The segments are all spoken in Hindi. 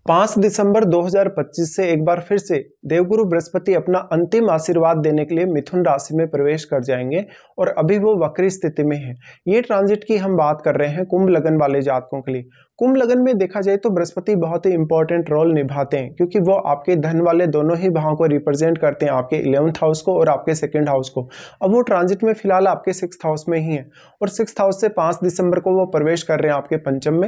5 दिसंबर 2025 से एक बार फिर से देवगुरु बृहस्पति अपना अंतिम आशीर्वाद देने के लिए मिथुन राशि में प्रवेश कर जाएंगे और अभी वो वक्री स्थिति में है। ये ट्रांजिट की हम बात कर रहे हैं कुंभ लगन वाले जातकों के लिए। कुंभ लगन में देखा जाए तो बृहस्पति बहुत ही इंपॉर्टेंट रोल निभाते हैं क्योंकि वो आपके धन वाले दोनों ही भावों को रिप्रेजेंट करते हैं, आपके 11th हाउस को और आपके 2nd हाउस को। अब वो ट्रांजिट में फिलहाल आपके 6th हाउस में ही है और 6th हाउस से 5 दिसंबर को वो प्रवेश कर रहे हैं आपके पंचम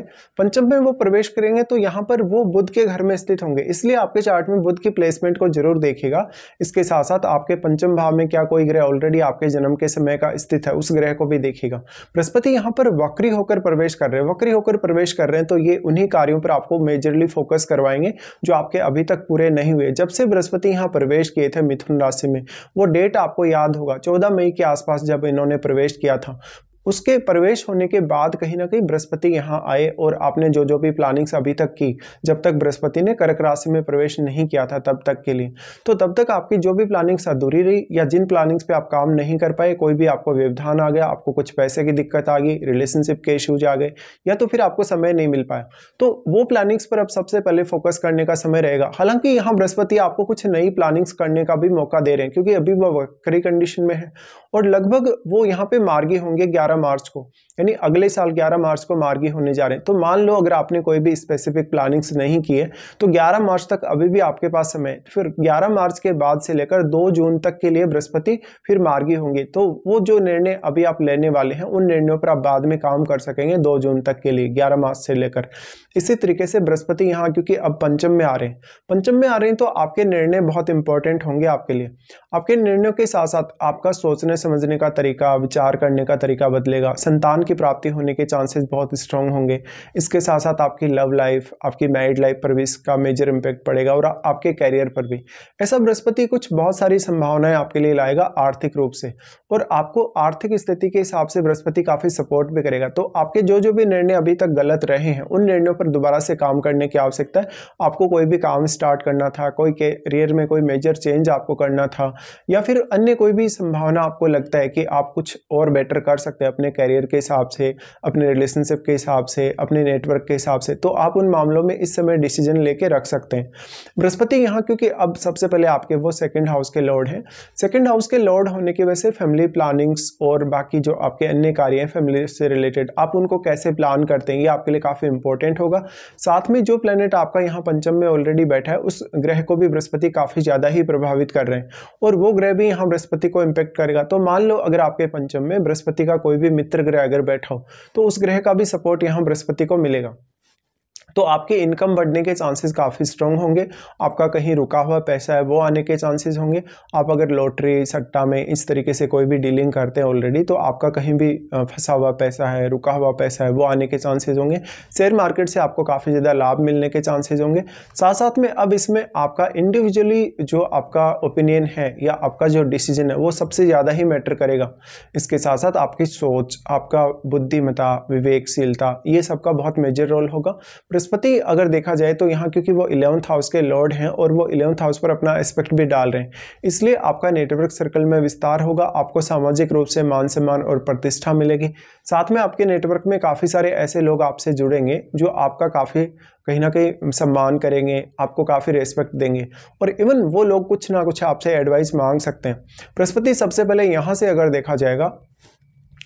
में वो प्रवेश करेंगे तो यहाँ पर वो बुध के घर में स्थित होंगे, इसलिए आपके चार्ट में बुध की प्लेसमेंट को जरूर देखिएगा। इसके साथ साथ आपके पंचम भाव में क्या कोई ग्रह ऑलरेडी आपके जन्म के समय का स्थित है, उस ग्रह को भी देखिएगा। बृहस्पति यहाँ पर वक्री होकर प्रवेश कर रहे हैं, तो ये उन्हीं कार्यों पर आपको मेजरली फोकस करवाएंगे जो आपके अभी तक पूरे नहीं हुए। जब से बृहस्पति यहाँ प्रवेश किए थे मिथुन राशि में, वो डेट आपको याद होगा 14 मई के आसपास जब इन्होंने प्रवेश किया था। उसके प्रवेश होने के बाद कहीं ना कहीं बृहस्पति यहाँ आए और आपने जो भी प्लानिंग्स अभी तक की, जब तक बृहस्पति ने कर्क राशि में प्रवेश नहीं किया था तब तक के लिए, तो तब तक आपकी जो भी प्लानिंग्स अधूरी रही या जिन प्लानिंग्स पे आप काम नहीं कर पाए, कोई भी आपको व्यवधान आ गया, आपको कुछ पैसे की दिक्कत आ गई, रिलेशनशिप के इश्यूज आ गए या तो फिर आपको समय नहीं मिल पाया, तो वो प्लानिंग्स पर अब सबसे पहले फोकस करने का समय रहेगा। हालांकि यहाँ बृहस्पति आपको कुछ नई प्लानिंग्स करने का भी मौका दे रहे हैं क्योंकि अभी वो वक्री कंडीशन में है और लगभग वो यहाँ पे मार्गी होंगे 11 मार्च को, यानी अगले साल 11 मार्च को मार्गी होने जा रहे हैं। तो मान लो अगर आपने कोई भी स्पेसिफिक प्लानिंग्स नहीं किए तो 11 मार्च तक अभी भी आपके पास समय है। फिर 11 मार्च के बाद से लेकर 2 जून तक के लिए बृहस्पति फिर मार्गी होंगे, तो वो जो निर्णय अभी आप लेने वाले हैं उन निर्णयों पर आप बाद में काम कर सकेंगे 2 जून तक के लिए, 11 मार्च से लेकर। इसी तरीके से बृहस्पति यहाँ क्योंकि अब पंचम में आ रहे हैं तो आपके निर्णय बहुत इंपॉर्टेंट होंगे आपके लिए। आपके निर्णयों के साथ साथ आपका सोचने समझने का तरीका, विचार करने का तरीका बदलेगा, संतान की प्राप्ति होने के चांसेस बहुत स्ट्रांग होंगे। इसके साथ साथ आपकी लव लाइफ, आपकी मैरिड लाइफ पर भी इसका मेजर इंपैक्ट पड़ेगा और आपके कैरियर पर भी। ऐसा बृहस्पति कुछ बहुत सारी संभावनाएं आपके लिए लाएगा आर्थिक रूप से, और आपको आर्थिक स्थिति के हिसाब से बृहस्पति काफी सपोर्ट भी करेगा। तो आपके जो भी निर्णय अभी तक गलत रहे हैं उन निर्णयों पर दोबारा से काम करने की आवश्यकता है। आपको कोई भी काम स्टार्ट करना था, कोई कैरियर में कोई मेजर चेंज आपको करना था, या फिर अन्य कोई भी संभावना आपको लगता है कि आप कुछ और बेटर कर सकते हैं अपने कैरियर के हिसाब से, अपने रिलेशनशिप के हिसाब से, अपने नेटवर्क के हिसाब से, तो आप उन मामलों में इस समय डिसीजन लेके रख सकते हैं। बृहस्पति यहाँ क्योंकि अब सबसे पहले आपके वो 2nd हाउस के लॉर्ड हैं, 2nd हाउस के लॉर्ड होने की वजह से फैमिली प्लानिंग्स और बाकी जो आपके अन्य कार्य हैं फैमिली से रिलेटेड, आप उनको कैसे प्लान करते हैं ये आपके लिए काफी इंपॉर्टेंट होगा। साथ में जो प्लेनेट आपका यहाँ पंचम में ऑलरेडी बैठा है उस ग्रह को भी बृहस्पति काफी ज्यादा ही प्रभावित कर रहे हैं और वो ग्रह भी यहाँ बृहस्पति को इंपैक्ट करेगा। तो मान लो अगर आपके पंचम में बृहस्पति का कोई भी मित्र ग्रह अगर बैठा हो तो उस ग्रह का भी सपोर्ट यहाँ बृहस्पति को मिलेगा, तो आपके इनकम बढ़ने के चांसेस काफ़ी स्ट्रांग होंगे। आपका कहीं रुका हुआ पैसा है वो आने के चांसेस होंगे। आप अगर लॉटरी सट्टा में इस तरीके से कोई भी डीलिंग करते हैं ऑलरेडी, तो आपका कहीं भी फंसा हुआ पैसा है, रुका हुआ पैसा है, वो आने के चांसेस होंगे। शेयर मार्केट से आपको काफ़ी ज़्यादा लाभ मिलने के चांसेस होंगे। साथ साथ में अब इसमें आपका इंडिविजुअली जो आपका ओपिनियन है या आपका जो डिसीजन है वो सबसे ज़्यादा ही मैटर करेगा। इसके साथ साथ आपकी सोच, आपका बुद्धिमत्ता, विवेकशीलता, ये सबका बहुत मेजर रोल होगा। बृहस्पति अगर देखा जाए तो यहाँ क्योंकि वो 11th हाउस के लॉर्ड हैं और वो 11th हाउस पर अपना एस्पेक्ट भी डाल रहे हैं, इसलिए आपका नेटवर्क सर्कल में विस्तार होगा। आपको सामाजिक रूप से मान सम्मान और प्रतिष्ठा मिलेगी। साथ में आपके नेटवर्क में काफ़ी सारे ऐसे लोग आपसे जुड़ेंगे जो आपका काफ़ी कहीं ना कहीं सम्मान करेंगे, आपको काफ़ी रेस्पेक्ट देंगे और इवन वो लोग कुछ ना कुछ आपसे एडवाइस मांग सकते हैं। बृहस्पति सबसे पहले यहाँ से अगर देखा जाएगा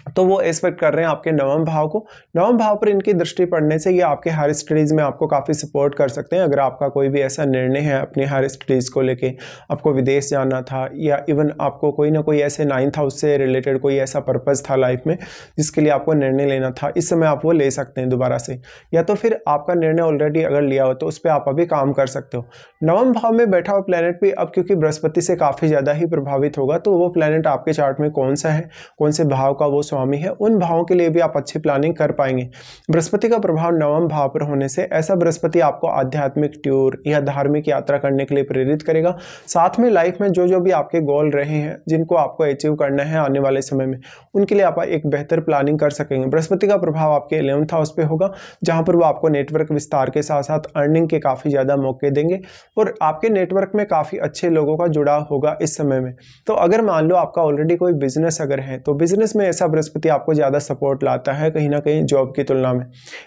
तो वो एक्सपेक्ट कर रहे हैं आपके 9वें भाव को। 9वें भाव पर इनकी दृष्टि पड़ने से ये आपके हायर स्टडीज में आपको काफ़ी सपोर्ट कर सकते हैं। अगर आपका कोई भी ऐसा निर्णय है अपनी हायर स्टडीज़ को लेके, आपको विदेश जाना था या इवन आपको कोई ना कोई ऐसे 9th हाउस से रिलेटेड कोई ऐसा पर्पज़ था लाइफ में जिसके लिए आपको निर्णय लेना था, इस समय आप वो ले सकते हैं दोबारा से, या तो फिर आपका निर्णय ऑलरेडी अगर लिया हो तो उस पर आप अभी काम कर सकते हो। 9वें भाव में बैठा हुआ प्लैनेट भी अब क्योंकि बृहस्पति से काफ़ी ज़्यादा ही प्रभावित होगा, तो वो प्लैनेट आपके चार्ट में कौन सा है, कौन से भाव का वो स्वामी है, उन भावों के लिए भी आप अच्छी प्लानिंग कर पाएंगे। बृहस्पति का प्रभाव 9वें भाव पर होने से ऐसा बृहस्पति आपको आध्यात्मिक टूर या धार्मिक यात्रा करने के लिए प्रेरित करेगा। साथ में लाइफ में जो भी आपके गोल रहे हैं जिनको आपको अचीव करना है आने वाले समय में, उनके लिए आप एक बेहतर प्लानिंग कर सकेंगे। बृहस्पति का प्रभाव आपके 11th हाउस पे होगा जहां पर वो आपको नेटवर्क विस्तार के साथ साथ अर्निंग के काफ़ी ज़्यादा मौके देंगे और आपके नेटवर्क में काफ़ी अच्छे लोगों का जुड़ाव होगा इस समय में। तो अगर मान लो आपका ऑलरेडी कोई बिजनेस अगर है तो बिजनेस में ऐसा बृहस्पति बृहस्पति आपको ज़्यादा सपोर्ट लाता है कहीं ना कहीं जॉब की तुलना में।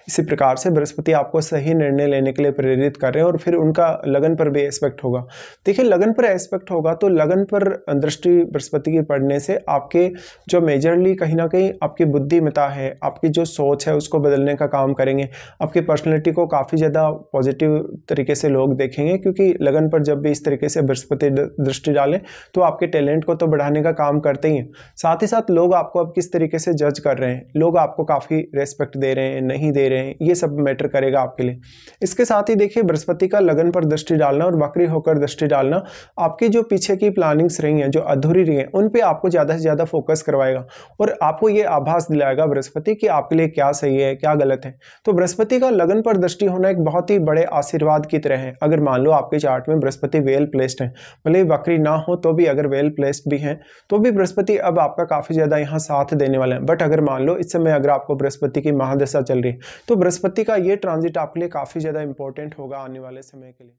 इसी प्रकार से बृहस्पति आपको सही निर्णय लेने के लिए प्रेरित कर रहे हैं और फिर उनका लगन पर भी एस्पेक्ट होगा। देखिए लगन पर एस्पेक्ट होगा तो लगन पर दृष्टि बृहस्पति की पड़ने से आपके जो मेजरली कहीं ना कहीं आपकी बुद्धिमत्ता है, आपकी जो सोच है उसको बदलने का काम करेंगे। आपकी पर्सनैलिटी को काफ़ी ज़्यादा पॉजिटिव तरीके से लोग देखेंगे, क्योंकि लगन पर जब भी इस तरीके से बृहस्पति दृष्टि डालें तो आपके टैलेंट को तो बढ़ाने का काम करते ही हैं, साथ ही साथ लोग आपको अब किस तरीके से जज कर रहे हैं, लोग आपको काफ़ी रेस्पेक्ट दे रहे हैं नहीं दे रहे हैं, ये सब मैटर करेगा आपके लिए। इसके साथ ही देखिए बृहस्पति का लगन पर दृष्टि डालना और वक्री होकर दृष्टि डालना आपकी जो पीछे की प्लानिंग्स रही हैं, जो अधूरी रही हैं, उन पे आपको ज़्यादा से ज़्यादा फोकस करवाएगा और आपको ये आभास दिलाएगा बृहस्पति कि आपके लिए क्या सही है क्या गलत है। तो बृहस्पति का लगन पर दृष्टि होना एक बहुत ही बड़े आशीर्वाद की तरह है। अगर मान लो आपके चार्ट में बृहस्पति वेल प्लेस्ड है, भले वक्री ना हो तो भी, अगर वेल प्लेस्ड भी हैं तो भी बृहस्पति अब आपका काफ़ी ज़्यादा यहाँ साथ देने वाला है। बट अगर मान लो इस समय अगर आपको बृहस्पति की महादशा चल रही है तो बृहस्पति का ये ट्रांजिट आपके लिए काफ़ी ज़्यादा इंपॉर्टेंट होगा आने वाले समय के लिए।